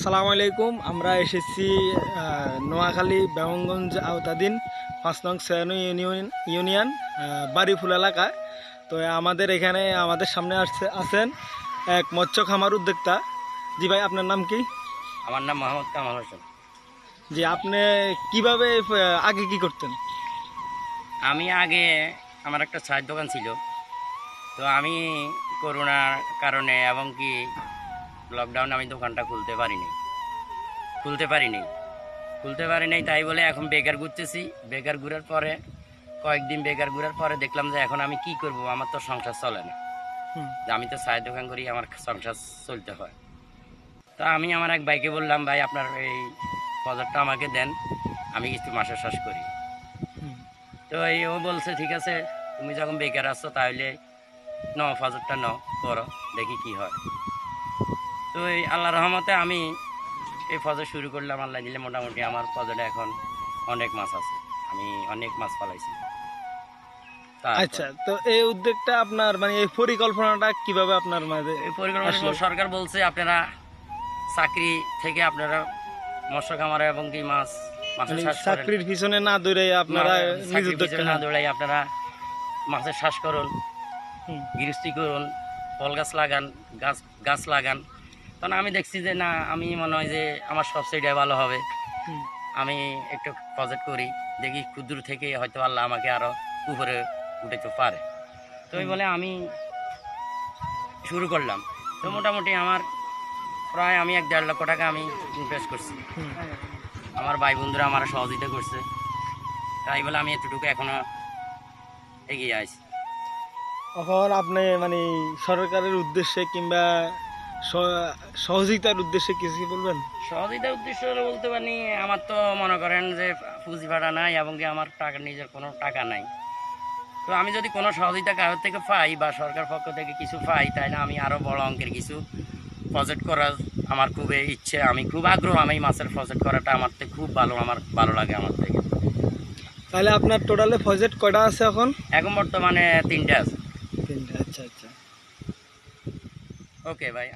আসসালামু আলাইকুম। আমরা এসেছি নোয়াখালী বেগমগঞ্জ আওতাধীন 5 নং সেরানু ইউনিয়ন বাড়িফুল এলাকায়। তো আমাদের এখানে আমাদের সামনে আছেন এক মৎস্য খামার উদ্যোক্তা। জি ভাই, আপনার নাম কি? আমার নাম মোহাম্মদ কামাল হোসেন। জি, আপনি কিভাবে আগে কি করতেন? আমি আগে আমার একটা চায়ের দোকান ছিল। তো আমি করোনার কারণে এবং কি লকডাউনে আমি দোকানটা খুলতে পারিনি তাই বলে এখন বেকার ঘুরতেছি। বেকার ঘুরার পরে কয়েকদিন বেকার ঘুরার পরে দেখলাম যে এখন আমি কি করব, আমার তো সংসার চলে না। যে আমি তো চায়ের দোকান করি, আমার সংসার চলতে হয়। তা আমি আমার এক ভাইকে বললাম, ভাই আপনার এই বাজারটা আমাকে দেন, আমি কিছু মাসের চাষ করি। তো ও বলছে ঠিক আছে, তুমি যখন বেকার আসছো তাহলে ফজরটা করো, দেখি কি হয়। তো এই আল্লাহ রহমতে আমি এই ফজর শুরু করলাম। আল্লাহ দিলে মোটামুটি আমার ফজরে এখন অনেক মাছ আছে, আমি অনেক মাছ পালাইছি। আচ্ছা, তো এই উদ্যোগটা আপনার মানে এই পরিকল্পনাটা কিভাবে আপনার মাঝে? এই পরিকল্পনা সরকার বলছে আপনারা চাকরি থেকে আপনারা মৎস্য খামারে এবং কি মাছের চাষ করেন, চাকরির পিছনে না দৌড়ে আপনারা নিজ উদ্যোগে না দৌড়াই আপনারা মাছের চাষ করুন, গৃহস্থী করুন, ফল গাছ লাগান, গাছ লাগান। তখন আমি দেখছি যে না, আমি মনে হয় যে আমার সবসাইডে ভালো হবে। আমি একটু প্রজেক্ট করি, দেখি ক্ষুদ্র থেকে হয়তো আল্লাহ আমাকে আরো উপরে উঠাতে পারে। তো এই বলে আমি শুরু করলাম। তো মোটামুটি আমার প্রায় আমি 1-1.5 লক্ষ টাকা আমি ইনভেস্ট করছি। আমার ভাই বন্ধুরা আমার সহযোগিতা করছে, তাই বলে আমি এতটুকু এখনো এগিয়ে আসছি। এখন আপনি মানে সরকারের উদ্দেশ্যে কিংবা সহযোগিতার উদ্দেশ্যে কিছু বলবেন? সহযোগিতার উদ্দেশ্য বলতে পারি, আমার তো মনে করেন যে পুঁজি ভাড়া নাই এবং কি আমার টাকা, নিজের কোনো টাকা নাই। তো আমি যদি কোনো সহযোগিতা কারোর থেকে পাই বা সরকার পক্ষ থেকে কিছু পাই, তাহলে আমি আরও বড় অঙ্কের কিছু প্রজেক্ট করার আমার খুবই ইচ্ছে, আমি খুব আগ্রহ। আমি মাছের প্রজেক্ট করাটা আমার থেকে খুব আমার ভালো লাগে আমার থেকে। তাহলে আপনার টোটালে প্রজেক্ট কয়টা আছে এখন? এখন বর্তমানে 3টে আছে। 3টে, আচ্ছা আচ্ছা। ওকে ভাই।